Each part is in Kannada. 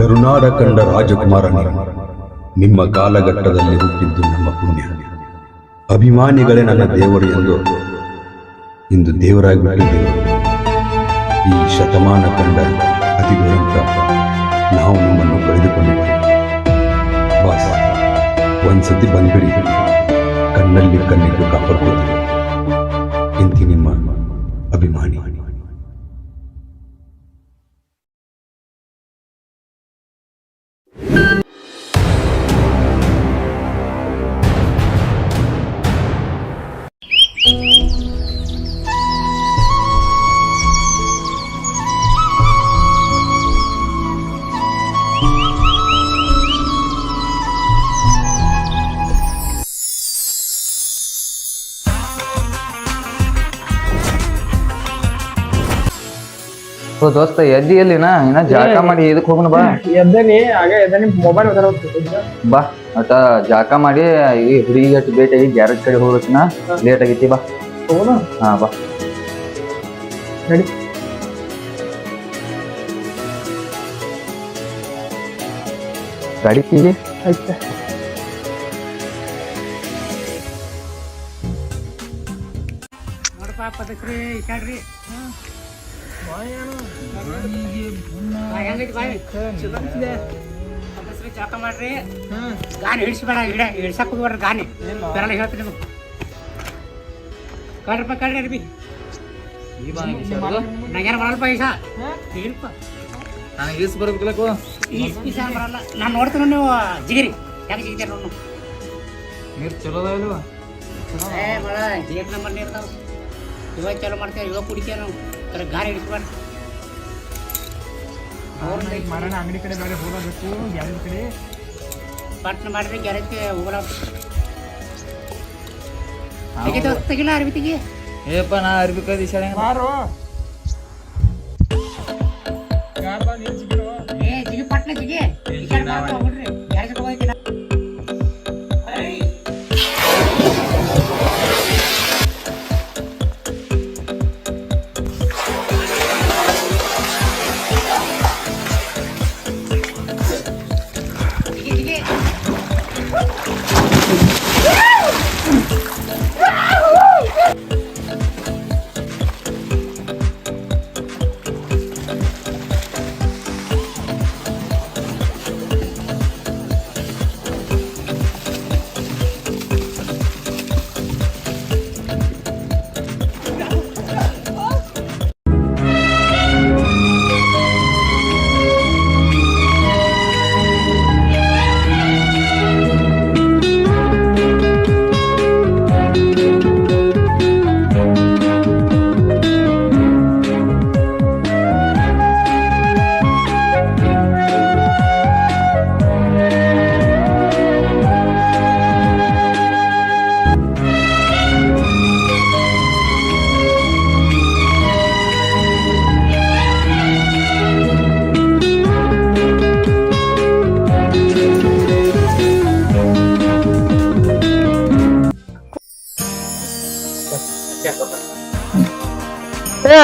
ಕರುನಾಡ ಕಂಡ ರಾಜಕುಮಾರನೇ, ನಿಮ್ಮ ಕಾಲಘಟ್ಟದಲ್ಲಿ ಹುಟ್ಟಿದ್ದು ನಮ್ಮ ಪುಣ್ಯ. ಅಭಿಮಾನಿಗಳೇ ನನ್ನ ದೇವರು ಎಂದು ಇಂದು ದೇವರಾಗಿ ಬಿಟ್ಟಿದ್ದೇವೆ. ಈ ಶತಮಾನ ಕಂಡ ಅತಿ ದುರಂತ ನಾವು ನಿಮ್ಮನ್ನು ಕಳೆದುಕೊಂಡಿದ್ದೇವೆ. ಬಾಸ್, ಒಂದ್ಸತಿ ಬಂದ್ಬಿಡಿ, ಕಣ್ಣಲ್ಲಿ ಕಣ್ಣಿಟ್ಟು ಕಾಪಾಡ್ಕೋತೀವಿ. ಇಂತಿ ನಿಮ್ಮ ಅಭಿಮಾನಿ. ದೋಸ್ತ ಎದ್ದಿ ಎಲ್ಲಿನ ಇನ್ನ ಜಾಕ ಮಾಡಿ ಇದಕ್ ಹೋಗೋಣ ಬಾ. ಎದ್ದನಿ ಆಗ ಎದ್ದನಿ ಮೊಬೈಲ್ ಬಾ ಒಟ್ಟ ಜಾಕ ಮಾಡಿ ಈ ಹುಡುಗಿಗೆ ಅಷ್ಟು ಭೇಟಿ ಆಗಿ ಗ್ಯಾರೇಜ್ ಕಡೆ ಹೋಗ್ರತಿನ ಲೇಟ್ ಆಗೈತಿ. ಬಾ ಹಾ ಬಾ ನಡಿ. ಗಾಡಿ ಕೀಲಿ ಆಯ್ತಾ ನೋಡಪ್ಪ ಪದಕ್ರಿ ಇಟ್ಟಾಡ್ರಿ. ಜಾತ ಮಾಡ್ರಿ, ಗಾನಿ ಹಿಡಿಸ್ಬೇಡ, ಹಿಡ್ಸಕ್ ಹೋಗ್ಬೇಡ್ರಿ. ಗಾನಿ ಬೇರೆಲ್ಲ ಹೇಳ್ತೀನಿ ನಿಮ್ಗೆ. ಕಳ್ರಪ್ಪ ಕಳ್ರಿ ಅರ್ಬಿ ನಂಗೇನು ಬರಲ್ಪ ಈಸ ಇಲ್ಪ ನನಗೆ ಈಸ್ ಬರ್ಬೇಕಲ್ಲ. ಈಸ ಬರಲ್ಲ, ನಾನು ನೋಡ್ತೀನಿ. ನೀವು ಜಿಗಿರಿ ಯಾಕೆ ಜಿಗಿತೀರ ನೋಡು. ನೀರು ಚಲೋ ಅದಾವಲ್ವ? ಬಡ ಜೇಬ್ ನಂಬರ್ ನೀರು ನಾವು ಇವಾಗ ಚಲೋ ಮಾಡ್ತೇವೆ, ಇವಾಗ ಕುಡಿತೇವೆ ನಾವು. ಕರೆ ಗಾಡಿ ಹಿಡಿಸ್ಬಾರ್ದು. ಮಾಡೋಣ ಅಂಗಡಿ ಕಡೆ ಬೇರೆ ಹೋಗಬೇಕು, ಗ್ಯಾರೇಜ್ ಕಡೆ ಪಟ್ನ ಮಾಡಿದ್ರೆ ಗ್ಯಾರೇಜ್ಗೆ ಹೋಗಲ್ಲ. ತೆಗಿಲ್ಲ ಅರ್ಬಿ ತೆಗಿ. ಏಪ್ಪ ನಾ ಅರ್ಬಿ ಕದಿ ಶಾಲೆ ಮಾರು ಜಿಗಿ ಪಟ್ನ ಜಿಗಿ ಹೋಗ್ರಿ ಗ್ಯಾರೇಜ್ ಹೋಗ್ತೀನಿ.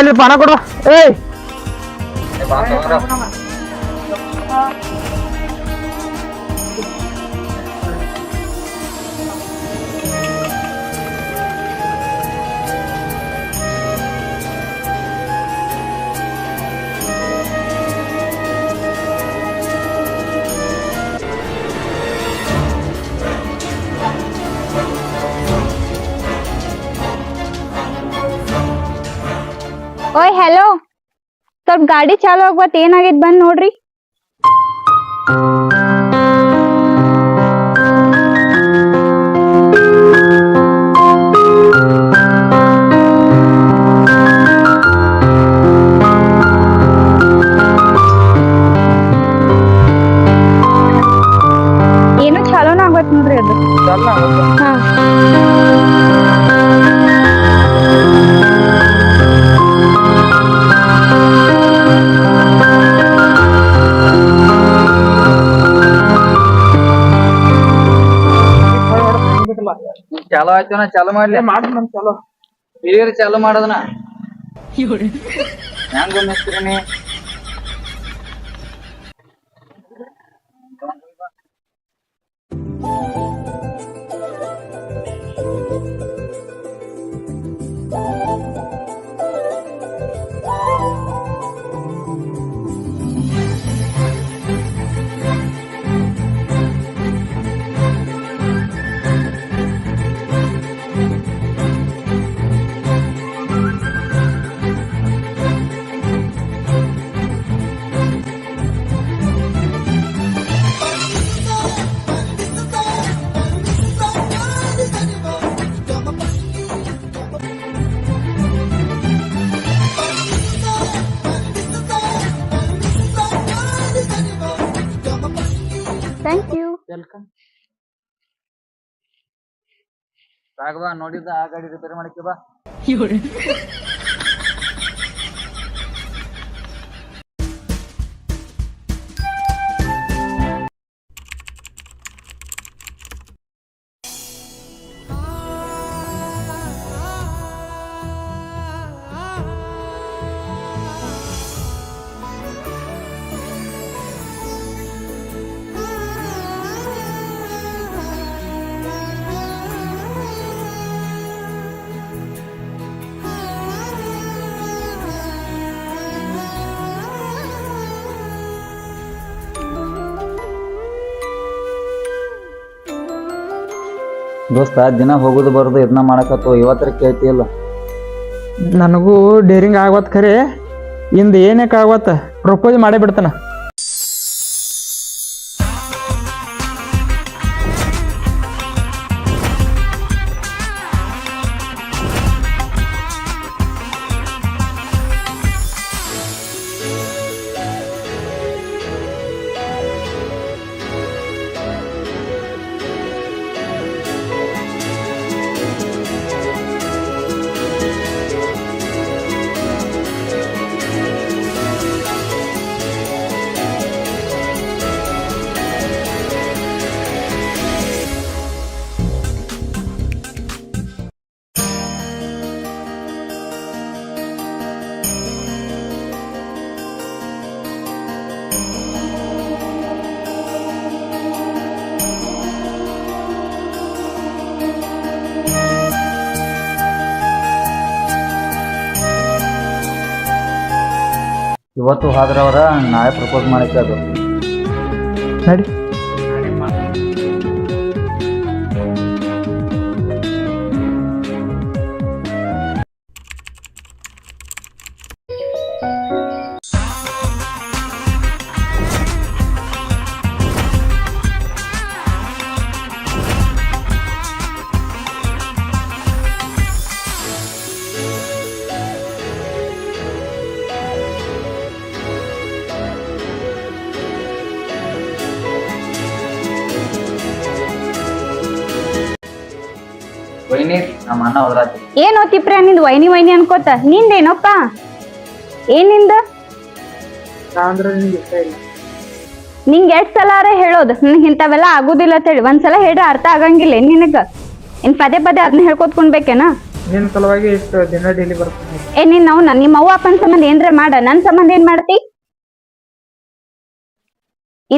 ಅಲ್ಲಿ ಪಾನ ಕೊಡುವ. ಓಯ್ ಹಲೋ, ಸ್ವಲ್ಪ ಗಾಡಿ ಚಾಲು ಆಗ್ಬತ್, ಏನಾಗೈತ್ ಬಂದ್ ನೋಡ್ರಿ. ಏನು ಚಾಲೋನ ಆಗ್ಬತ್ ನೋಡ್ರಿ ಅದು. ಹಾ ಚಾಲೋ ಆಯ್ತು ನಾ ಚಾಲೋ ಮಾಡ್ಲಿ. ಮಾಡ್ತೀನಿ ಚಲೋ. ಹಿರಿಯರು ಚಾಲೋ ಮಾಡೋದನ ಹೆಂಗ್ ಮೆಚ್ತೀರಿ? Thank you. ವೆಲ್ಕಮ್. ರಾಘವ ನೋಡಿದ್ದ ಆ ಗಾಡಿ ರಿಪೇರಿ ಮಾಡಕ್ಕೆ ಬಾ. ದೋಸ್ತ ದಿನ ಹೋಗುದು ಬರೋದು ಇದನ್ನ ಮಾಡಕತ್ತು ಇವತ್ತರ ಕೇಳ್ತಿಯಲ್ಲ. ನನಗೂ ಡೇರಿಂಗ್ ಆಗವತ್ ಖರೆ ಇಂದ ಏನಕ್ಕೆ ಆಗವತ್ತ ಪ್ರಪೋಸ್ ಮಾಡೇ ಬಿಡ್ತಾನ. ಇವತ್ತು ಹಾದ್ರವರ ನಾಳೆ ಪ್ರಪೋಸ್ ಮಾಡಕ್ಕೆ ಅದು. ನಡಿ. ವೈನಿ ನಮ್ಮ ಅಣ್ಣ ಹೋದ್ರಾತಿ. ಏನ್ ಓದ್ತಿಪ್ರ ನಿಂದ್ ವೈನಿ ವೈನಿ ಅನ್ಕೋತ ನಿಂದೇನಪ್ಪ ಏನಿಂದ ಅಂದ್ರೆ ನಿಂಗೆ ಇಷ್ಟ ಇಲ್ಲ. ನಿಂಗ್ ಎಷ್ಟ್ ಸಲಾರ ಹೇಳೋದು ನನಗ್ ಇಂಥವೆಲ್ಲ ಆಗುದಿಲ್ಲ ಅಂತ ಹೇಳಿ. ಒಂದ್ಸಲ ಹೇಳ್ರೆ ಅರ್ಥ ಆಗಂಗಿಲ್ಲ ನಿನಗ. ಇನ್ ಪದೇ ಪದೇ ಅದನ್ನ ಹೇಳ್ಕೊತ್ಕೊಂಡ್ಬೇಕೇನ? ನಿನ್ ಸಲುವಾಗಿ ಇಷ್ಟು ದಿನ ಡೈಲಿ ಬರ್ತೀನಿ. ಏ ನಿನ್ ನಾವು ನಿಮ್ಮ ಅವ್ವ ಅಪ್ಪನ ಸಂಬಂಧ ಏನ್ರ ಮಾಡ, ನನ್ ಸಂಬಂಧ ಏನ್ ಮಾಡ್ತಿ?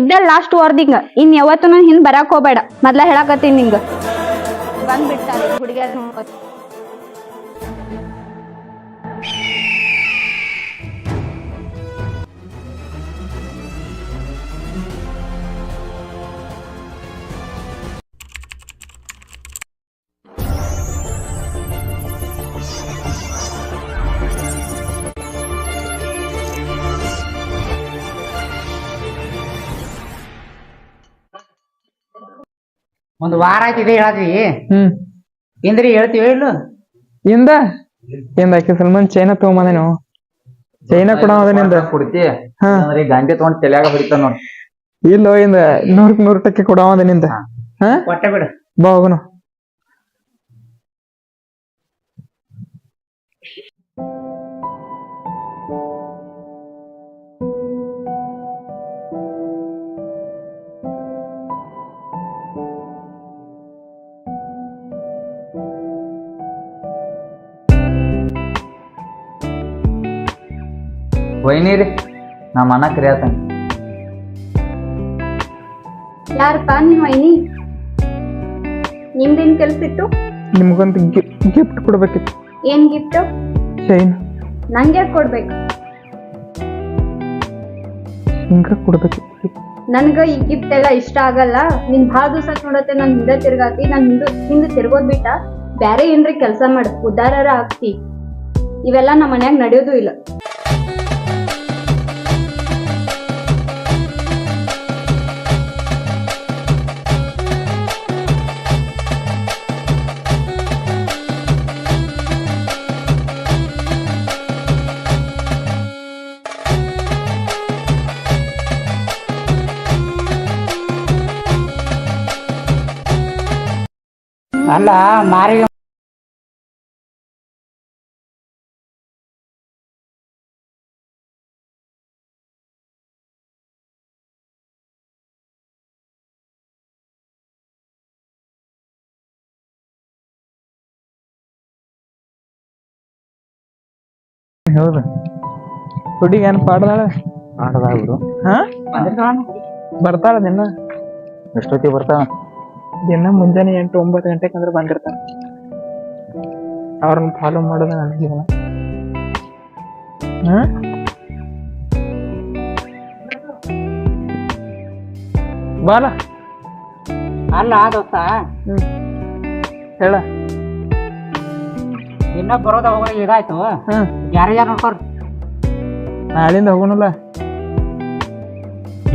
ಇದ್ದ ಲಾಸ್ಟ್ ವಾರ್ದಿಂಗ್. ಇನ್ ಯಾವತ್ತು ನನ್ ಹಿಂದ್ ಬರಾಕ್ ಹೋಗ್ಬೇಡ. ಮೊದ್ಲ ಹೇಳಾಕತ್ತೀನಿ ನಿಂಗ. ಬಂದ್ಬಿಡ್ತಾರೆ ಹುಡುಗಿಯರ್ ನೋಡ್ಕೊತ. ಒಂದು ವಾರ ಆಯ್ತಿದೆ ಹೇಳದ್ವಿ. ಇಂದ್ರಿ ಹೇಳ್ತೀವಿ ಇಲ್ಲ ಇಂದ ಆಕೆ ಸಲ್ಮಾನ್ ಚೈನಾ ತಗೊಂಬಂದ ನೀವು. ಚೈನಾ ಕೂಡ ನಿಂದ ಕೊಡ್ತಿ ಅಂದ್ರೆ ಗಾಂಧಿ ತಗೊಂಡ್ ತಲೆಯಾಗ ಹೊಡಿತಾನ ನೋಡಿ. ಇಲ್ಲೋ ಇಂದ 100% ಕೊಡವಂದ ನಿಂದ. ಹಾ ಕೊಟ್ಟೆ ಬಿಡು. ಬಾ ಹೋಗುನು. ವೈನಿರಿ ನಮ್ಮ ಅಣ್ಣ ಕರಿಯಾತಾನ. ಯಾರಪ್ಪ ನಿನ್ ವೈನಿ? ನಿಮ್ದೇನ್ ಕೆಲ್ಸ ಇತ್ತು? ನಿಮ್ಗೊಂದು ಗಿಫ್ಟ್ ಕೊಡ್ಬೇಕಿತ್ತು. ಏನ್ ಗಿಫ್ಟ್? ಚೈನ್. ನಂಗೆ ಯಾಕೆ ಕೊಡ್ಬೇಕು? ಹಿಂಗ ಕೊಡ್ಬೇಕಿತ್ತು. ನನ್ಗ ಈ ಗಿಫ್ಟ್ ಎಲ್ಲ ಇಷ್ಟ ಆಗಲ್ಲ. ನೀನ್ ಭಾಳ ದಿವಸ ನೋಡತ್ತೆ ನನ್ ಹಿಂದೆ ತಿರ್ಗಾತಿ, ನನ್ ಹಿಂದೆ ತಿರ್ಗೋದ್ ಬಿಟ್ಟ ಬ್ಯಾರೆ ಏನ್ರಿ ಕೆಲ್ಸ ಮಾಡು, ಉದ್ದಾರರ ಆಗ್ತಿ. ಇವೆಲ್ಲ ನಮ್ಮ ಮನ್ಯಾಗ ನಡೆಯೋದು ಇಲ್ಲ. ಅಲ್ಲ ಮಾರಿಗೆ ಹೌದು. ಹುಡುಗಿ ಏನ್ ಪಾಡ್ದಾಳ? ಆಡದಾಗ್ರು ಹಾ ಬರ್ತಾಳ ದಿನ. ಎಷ್ಟೊತ್ತಿಗೆ ಬರ್ತಾವ? ದಿನ ಮುಂಜಾನೆ 8-9 ಗಂಟೆಗೆ ಅಂದ್ರೆ ಬಂದಿರ್ತಾರ. ಅವ್ರನ್ನ ಫಾಲೋ ಮಾಡೋದ ನನ್ನ ಜೀವನ. ಬಾಲ ಅಲ್ಲ ದೋಸ್ತ, ಹೇಳ. ಇನ್ನ ಬರೋದ ಹೋಗೋದು ಇದಾಯ್ತು. ಹ್ಮ್ ಯಾರು ನೋಡ್ಕೊರ್ ನಾಳಿಂದ ಹೋಗೋಣಲ್ಲ.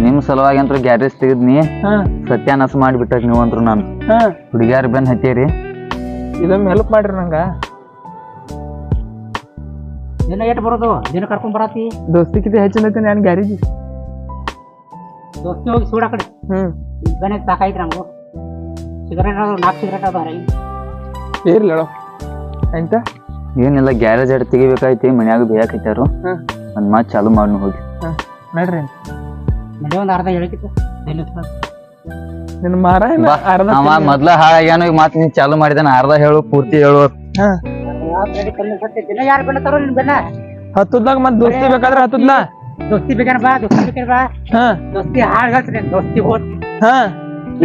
ನಿಮ್ ಸಲುವಾಗಿ ಅಂತೂ ಗ್ಯಾರೇಜ್ ತೆಗದ್ನಿ, ಹಾ ಸತ್ಯಾನಾಶ ಮಾಡಿಬಿಟ್ಟಾಗ ನೀವಂತ್ರು. ನಾನು ಹಾ ಹುಡುಗಿಯಾರ ಬೆನ್ ಹತ್ತೀರಿ. ಇದೊಮ್ಮೆ ಹೆಲ್ಪ್ ಮಾಡ್ರಿ ನಂಗ. ದಿನ ಎಷ್ಟು ಬರೋದು? ದಿನ ಕರ್ಕೊಂಡ್ ಬರತಿ ದೋಸ್ತಿಕಿತ ಹೆಚ್ಚಿನೈತಿ ನಾನು ಗ್ಯಾರೇಜ್. ದೋಸ್ತಿ ಹೋಗಿ ಸೂಡ ಕಡೆ ಬೆನ್ನ ಸಾಕಾಯ್ತು ನಮಗೂ. ಸಿಗರೇಟ್ ಅದು 4 ಸಿಗರೇಟ್ ಅದಾವ. ಇರ್ಲಿ ಹೇಳೋ ಆಯ್ತ. ಏನಿಲ್ಲ, ಗ್ಯಾರೇಜ್ ಅಡ್ ತೆಗಿಬೇಕಾಯ್ತಿ, ಮನ್ಯಾಗ ಬೇಯಾಕೈತಾರು. ಒಂದ್ ಮಾತು ಚಾಲು ಮಾಡಿ ಹೋಗಿ ನೋಡ್ರಿ. ನಡಿ ಒಂದು ಅರ್ಧ ಹೇಳಿಕಿತ್ತು ನಿನ್ನ ಮಾರ ಅವ ಮೊದ್ಲ ಹಾಳಾಗ್ಯಾನು, ಈಗ ಮಾತು ನೀನ್ ಚಾಲು ಮಾಡಿದಾನ. ಅರ್ಧ ಹೇಳು, ಪೂರ್ತಿ ಹೇಳು. ದಿನ ಯಾರು ಬೆನ್ನ ತರೋ ನಿನ್ ಬೆನ್ನ ಹತ್ತದ್ದಾಗ ಮತ್ ದೋಸ್ತಿ ಬೇಕಾದ್ರೆ ಹತ್ತದ್ಲ. ದೋಸ್ತಿ ಬೇಕಾನ ಬಾ, ದೋಸ್ತಿ ಬೇಕಾನ ಬಾ. ದೋಸ್ತಿ ಹಾಳು ಹೇಳ್ತೀನಿ, ದೋಸ್ತಿ ಹೋದ್.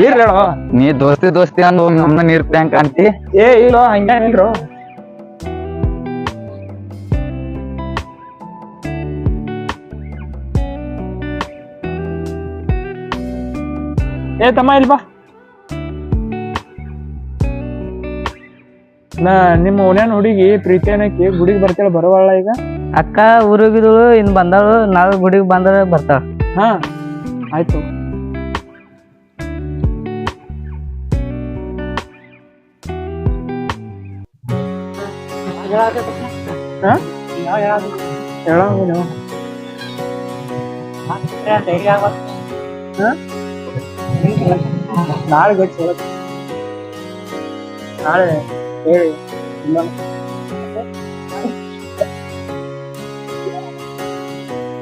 ಇರ್ಲಿ ಹೇಳೋ. ನೀ ದೋಸ್ತಿ ಅಂದ್ ನಮ್ನ ನೀರ್ ಟ್ಯಾಂಕ್ ಅಂತಿ. ಏ ಇಲ್ಲೋ ಹಂಗೇನಿಲ್ರೋ. ಏ ತಮ್ಮ ಇಲ್ಲಿ ಬಾ. ನಿಮ್ಮ ಓಣ್ಯಾನ ಹುಡುಗಿ ಪ್ರೀತಿ ಅನ್ನಕ್ಕೆ ಗುಡಿಗೆ ಬರ್ತಾಳ, ಬರವಲ್ಲ ಈಗ? ಅಕ್ಕ ಊರಿಗಿದಳು, ಇನ್ ಬಂದಾಳು. ನಾಳೆ ಗುಡಿಗೆ ಬಂದ್ರೆ ಬರ್ತಾಳ. ಹಾ ಆಯ್ತು. ನಾಳೆ ಗಟ್ಟಿ ನಾಳೆ ಹೇಳಿ.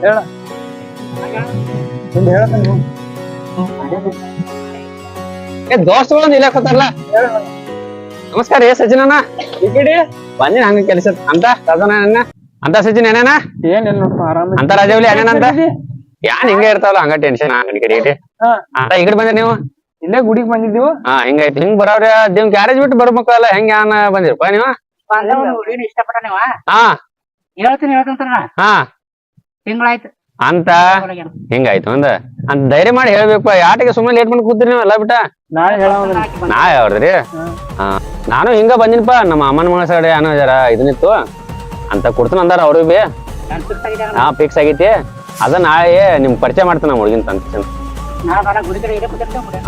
ಹೇಳ ಹೇಳ್ತಾನೆ. ದೋಸ್ತಗಳು ಇಲ್ಲಕತ್ತಾರಲ್ಲ. ನಮಸ್ಕಾರ. ಸಚಿನಣ್ಣ ಈ ಕಡೆ ಬಂದಿನ ಹಂಗ ಕೆಲಸ ಅಂತ ಸದನ ಅಂತ ಸಚಿನ್ ಏನೇನ ಏನಿಲ್ಲ ನೋಡ್ಪ, ಆರಾಮ ಅಂತ ರಾಜವಲಿ ಏನೇನಂತ ಯಾನ್ ಹಿಂಗ ಇರ್ತಾವಲ್ಲ ಹಂಗ ಟೆನ್ಷನ್ ಅಂತ ಈ ಕಡೆ ಬಂದ್ರಿ ನೀವು? ಇಲ್ಲೇ ಗುಡಿಗೆ ಬಂದಿದ್ದೀವಿ. ಹಾ ಹಿಂಗೈತಿ. ಹಿಂಗ್ ಬರೋವ್ರ ನಿಮ್ ಗ್ಯಾರೇಜ್ ಬಿಟ್ಟು ಬರ್ಬೇಕಲ್ಲ, ಹೆಂಗ ಯಾನ ಬಂದಿರಪ್ಪ ನೀವು? ಇಷ್ಟಪಟ್ಟ ನೀವ ಹಾ ಹೇಳ್ತೀನಿ ಹಾ ತಿಂಗಳಾಯ್ತು ಅಂತ ಹಿಂಗಾಯ್ತು ಅಂತ ಧೈರ್ಯ ಮಾಡಿ ಹೇಳ್ಬೇಕು. ಯಾಟಿಗೆ ಸುಮ್ಮನೆ ಲೇಟ್ ಮಾಡಿ ಕೂತ್ರಿ ನೀವು ಎಲ್ಲ ಬಿಟ್ಟ? ನಾಳೆ ಹೇಳ ನಾ ಯಾವ್ದ್ರಿ? ಹಾ ನಾನು ಹಿಂಗ ಬಂದಿನಪ್ಪ. ನಮ್ಮ ಅಮ್ಮನ ಮಗಳ ಸೈಡ್ ಏನೋ ಜರ ಇದನ್ನಿತ್ತು ಅಂತ ಕೊಡ್ತಾನ ಅಂದಾರ ಅವ್ರಿಗೆ ಬಿ. ಹಾ ಫಿಕ್ಸ್ ಆಗೈತಿ. ಅದ ನಾಳೆ ನಿಮ್ ಪರಿಚಯ ಮಾಡ್ತಾನ ನಮ್ಮ ಹುಡುಗಿನ ತಂತ.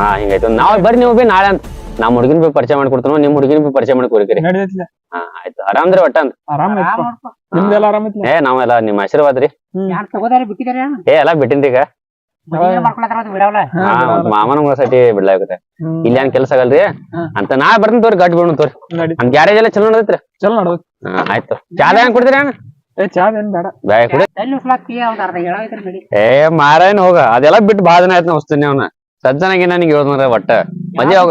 ಹಾ ಹಿಂಗಾಯ್ತು. ನಾವ್ ಬರ್ರಿ ನೀವು ಬಿ ನಾಳೆ ಅಂತ ನಮ್ಮ ಹುಡುಗಿನ ಬಿ ಪರಿಚಯ ಮಾಡ್ಕೊಡ್ತಾನ, ನಿಮ್ ಹುಡುಗಿನ ಬಿ ಪರಿಚಯ ಮಾಡಿ ಕೊಡ್ಕರಿ. ಹಾ ಆಯ್ತು. ಆರಾಮ್ರಿ ಒಟ್ಟ ಅಂತ? ನಿಮ್ದೆಲ್ಲ ಆರಾಮೈತಿ? ಏ ನಾವೆಲ್ಲ ನಿಮ್ ಆಶೀರ್ವಾದ ರೀ. ಏ ಎಲ್ಲಾ ಬಿಟ್ಟಿನ್ರಿ ಈಗ. ಮಾಮನ ಮಗಳ ಸೈಟಿ ಬಿಡ್ಲಾಗುತ್ತೆ. ಇಲ್ಲಿ ಏನ್ ಕೆಲ್ಸ ಆಗಲ್ರಿ ಅಂತ ನಾ ಬರ್ತೀನಿ ತೋರಿ. ಗಟ್ ಬಿಡೋಣ ತೋರಿ. ನಮ್ ಗ್ಯಾರೇಜ್ ಎಲ್ಲ ಚಲೋ ನಡೈತ್ರಿ? ಚಲೋ ನಡೋದು. ಹಾ ಆಯ್ತು. ಚಾದ ಹೆಂಗ್ ಕುಡಿದ್ರಿ? ಏ ಚಾ ಏನ್ ಬೇಡ, ಬ್ಯಾಗ ಕುಡಿ. ಏ ಮಾರೇನ್ ಹೋಗ, ಅದೆಲ್ಲ ಬಿಟ್ಟು ಬಾಳ ದಿನ ಆಯ್ತು. ನಾ ಹೊಸ್ತೀನಿ ಅವನ ಸಜ್ಜನಾಗಿ ನನಗೆ ಹೇಳ್ದ್ರ ಒಟ್ಟ ಮದ್ವೆ ಹೋಗ.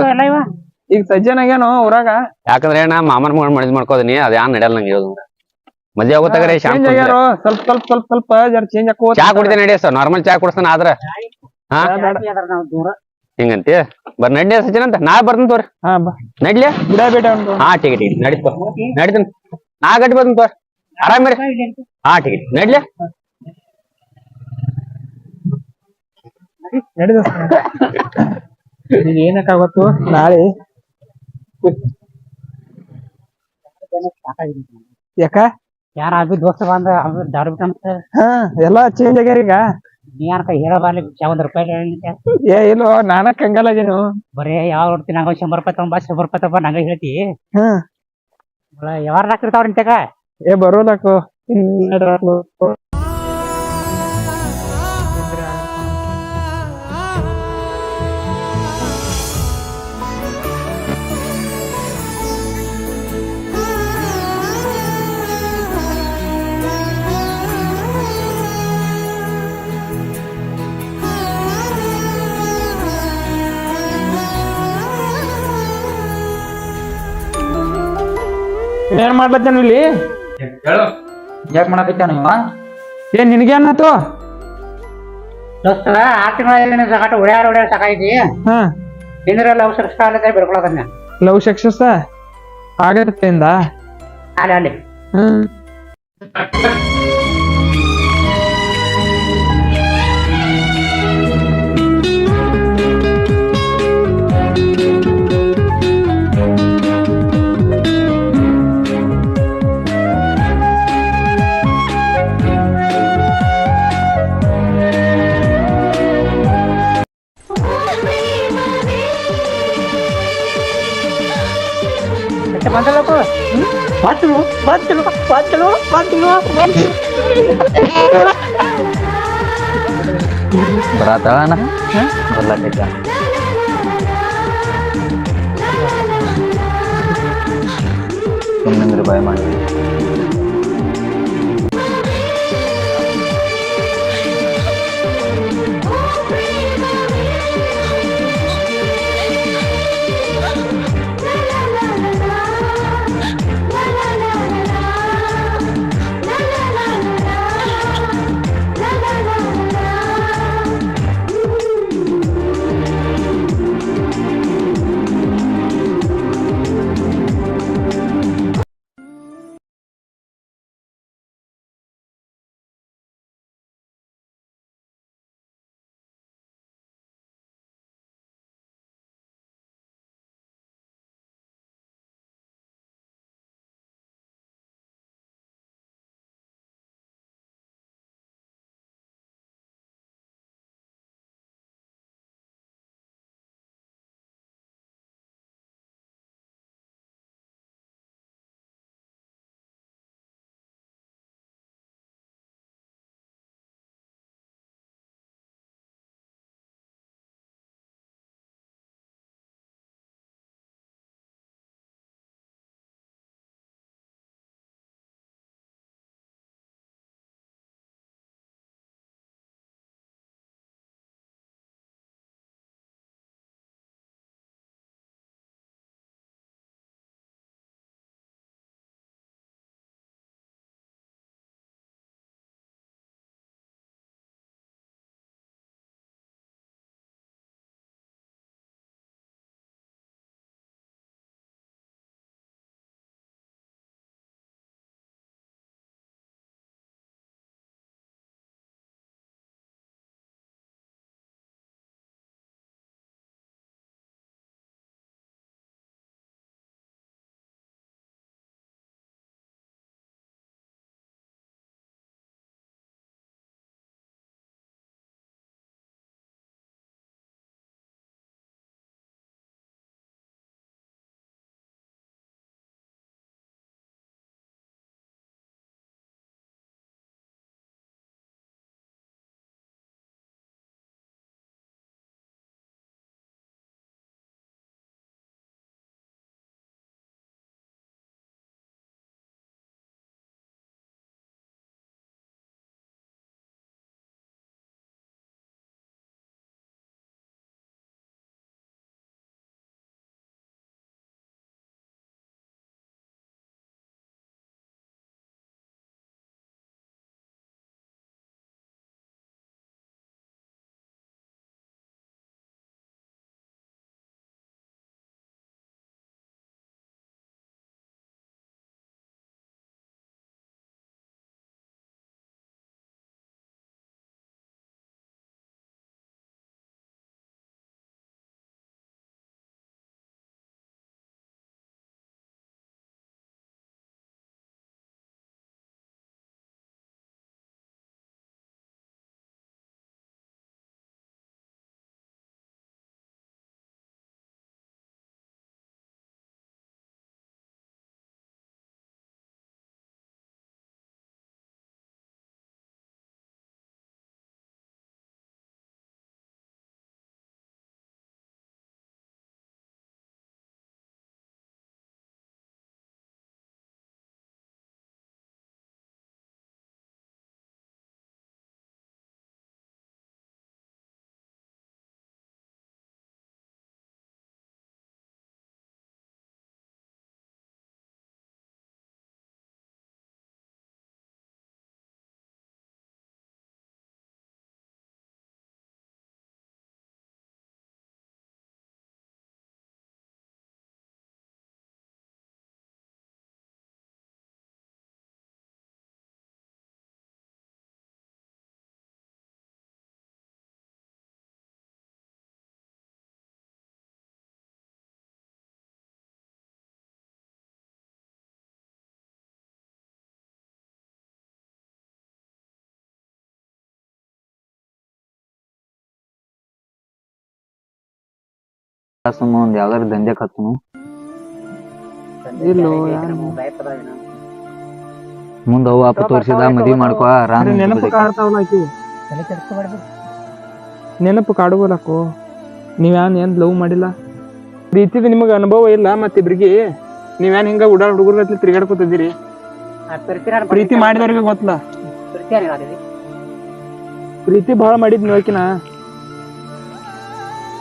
ಈಗ ಸಜ್ಜನಾಗೇನು ಊರಾಗ? ಯಾಕಂದ್ರೆ ನಾ ಮಾಮನ ಮಗಳ ಮದ್ವೆ ಮಾಡ್ಕೋದಿನಿ, ಅದ ಯಾನ್ ನಡೆಯಲ್ಲ ನಂಗೆ ಹೇಳುದು. ಮದ್ವೆ ಆಗೋತಾಗ್ರೆ ಸ್ವಲ್ಪ ಜರ ಚೇಂಜ್ ಹಾಕೋ. ಚಾ ಕುಡಿತೀನಿ ನಡಿ ಸರ್, ನಾರ್ಮಲ್ ಚಾ ಕುಡಿಸ್ತಾನ. ಆದ್ರ ಹಾ ಹಿಂಗಂತಿ ಬರ್ ನಡ್ಲಿ ಸಚಿನ್ ಅಂತ ನಾ ಬರ್ತೀನಿ ತೋರಿ ಹಾ ಬಾ ನಡ್ಲಿ ಬಿಡ ಬೇಡ ಅವ್ನು ಹಾ ಟಿಕೆಟ್ ನಡೀತು ನಡೀತೀನಿ ನಾ ಗಟ್ಟಿ ಬರ್ತೀನಿ ತೋರಿ ಆರಾಮಿರಿ ಹಾ ಟಿಕೆಟ್ ನಡ್ಲಿ ನಡೀದ ಏನಕ್ಕಾಗತ್ತು ನಾಳೆ ಯಾಕ ಯಾರ ಅಭಿ ದೋಸ್ತ ಬಂದ ದಾರು ಬಿಟ್ಟಂತ ಹಾ ಎಲ್ಲಾ ಚೇಂಜ್ ಆಗ್ಯಾರ ಈಗ ನೀ ಯಾರ ಹೇಳಬಾರ್ಲಿ ₹100 ಏ ಇಲ್ಲೋ ನಾನ ಕಂಗಲಾಗೇನು ಬರೇ ಯಾವ ನೋಡ್ತೀನಿ ನಂಗ ₹100 ತಗೊಂಬ ₹100 ತಗೊಂಬ ನಂಗ ಹೇಳ್ತಿ ಹ್ಮ್ ಯಾವಾರ ಹಾಕಿರ್ತಾವ್ರ ಇಂತಕ ಏ ಬರೋಲಾಕು ಏನ್ ಮಾಡ್ಲತ್ತೇನ ಇಲ್ಲಿ ಯಾಕೆ ಮಾಡಕೈತ ನೀವ ಏನ್ ನಿನಗೇನಾತು ದೋಸ್ತ 6 ತಿಂಗಳ ಸಾಕಾಟ ಓಡ್ಯಾಡ ಸಾಕಾಯ್ತಿ ಹಾ ಇಂದ್ರೆಲ್ಲ ಅವಸರ ಇಷ್ಟ ಆಗತ್ತೆ ಬಿಡ್ಕೊಳಕನ್ನ ಲವ್ ಸಕ್ಸಸ್ ಆಗತ್ತಿಂದ ಅಲ್ಲಿ ಹ್ಮ್ ಬಂದಲ್ಲಪ್ಪ ಬರತಾಳಣ್ಣ ಬರ್ಲಾಕೈತ ಸುಮ್ಮನೆ ಬಾಯ್ ಮಾಡಿ ಸುಮ್ಮ ಒಂದ್ ಯಾವ್ದಾರ ದಂಧೆ ಹತ್ತನು ಇಲ್ಲೋ ಮುಂದ ಅವು ಅಪ್ಪ ತೋರ್ಸಿದ ಮದ್ವಿ ಮಾಡ್ಕೊ ಆರಾಮ್ ನೆನಪು ಕಾಡ್ತಾವಲ್ಲ ಆಕಿ ನೆನಪು ಕಾಡುವಲ್ಲಕ್ಕೋ ನೀವ್ಯಾನ್ ಏನ್ ಲವ್ ಮಾಡಿಲ್ಲ ಪ್ರೀತಿದ ನಿಮಗ ಅನುಭವ ಇಲ್ಲ ಮತ್ತಿಬ್ರಿಗೆ ನೀವ್ಯಾನ್ ಹಿಂಗ ಉಡಾಳ ಹುಡುಗರ ತಿರ್ಗಾಡ್ಕೊತಿದ್ದೀರಿ ಪ್ರೀತಿ ಮಾಡಿದವ್ರಿಗೆ ಗೊತ್ತಲ್ಲ ಪ್ರೀತಿ ಬಹಳ ಮಾಡಿದ್ ನೀವಕಿನ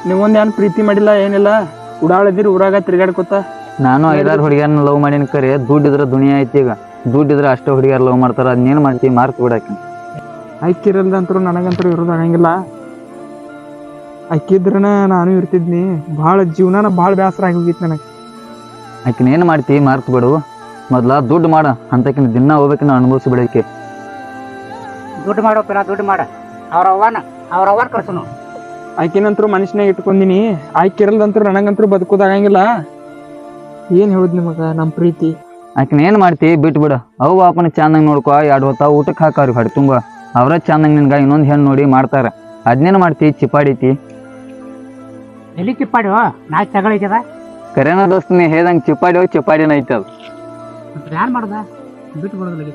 ನೀವೊಂದ್ ಏನ್ ಪ್ರೀತಿ ಮಾಡಿಲ್ಲ ಏನಿಲ್ಲ ಉಡಾಳದಿರಿ ಊರಾಗ ತಿರ್ಗಾಡ್ಕೊತ ನಾನು 5-6 ಹುಡುಗಿಯರ್ನ ಲವ್ ಮಾಡಿನ ಕರೆ ದುಡ್ಡಿದ್ರ ದುನಿಯಾ ಐತಿ ಈಗ ದುಡ್ಡಿದ್ರ ಅಷ್ಟೇ ಹುಡುಗಿಯರ್ ಲವ್ ಮಾಡ್ತಾರ ಅದ್ನೇನ್ ಮಾಡ್ತಿ ಮಾರ್ಕ್ ಬಿಡಾಕಿ ಅಕ್ಕಿರಲ್ದಂತರು ನನಗಂತರು ಇರೋದು ಆಗಂಗಿಲ್ಲ ಅಕ್ಕಿದ್ರನ ನಾನು ಇರ್ತಿದ್ನಿ ಭಾಳ ಜೀವನಾನ ಭಾಳ ಬೇಸರ ಆಗಿ ಹೋಗಿತ್ತು ನನಗೆ ಆಕಿನ ಏನ್ ಮಾಡ್ತಿ ಮಾರ್ಕ್ ಬಿಡು ಮೊದ್ಲ ದುಡ್ಡು ಮಾಡ ಅಂತಕಿನ ದಿನ ಹೋಗ್ಬೇಕಿನ ಅನುಭವಿಸಿ ಬಿಡಕ್ಕೆ ದುಡ್ಡು ಮಾಡೋ ಪಿಲ್ಲ ದುಡ್ಡು ಮಾಡ ಅವ್ರ ಅವ್ವನ್ ಕಳ್ಸನು ಆಕಿನಂತರು ಮನುಷ್ಯನಾಗ ಇಟ್ಕೊಂಡಿನಿ ಆಕಿರಲ್ದಂತರು ನನಗಂತರು ಬದುಕೋದಾಗಂಗಿಲ್ಲ ಏನ್ ಹೇಳುದ್ ನಿಮಗ ನಮ್ ಪ್ರೀತಿ ಆಕಿನ ಏನ್ ಮಾಡ್ತಿ ಬಿಟ್ಟು ಬಿಡು ಅವು ಅಪ್ಪನ ಚಂದಂಗ್ ನೋಡ್ಕೊ 2 ಹೊತ್ತ ಊಟಕ್ಕೆ ಹಾಕವ್ರಿ ಹೊಟ್ಟೆ ತುಂಬ ಅವ್ರ ಚಂದಂಗ್ ನಿನ್ಗ ಇನ್ನೊಂದ್ ಹೆಣ್ಣು ನೋಡಿ ಮಾಡ್ತಾರ ಅದ್ನೇನ್ ಮಾಡ್ತಿ ಚಿಪ್ಪಾಡಿತಿ ಎಲ್ಲಿ ಚಿಪ್ಪಾಡಿ ನಾ ತಗೊಳಿತದ ಕರೆನ ದೋಸ್ತ ನೀ ಹೇಳ್ದಂಗ್ ಚಿಪ್ಪಾಡಿ ಚಿಪ್ಪಾಡಿನ ಐತದ ಏನ್ ಮಾಡುದ ಬಿಟ್ಟು ಬಿಡೋದಿಲ್ಲ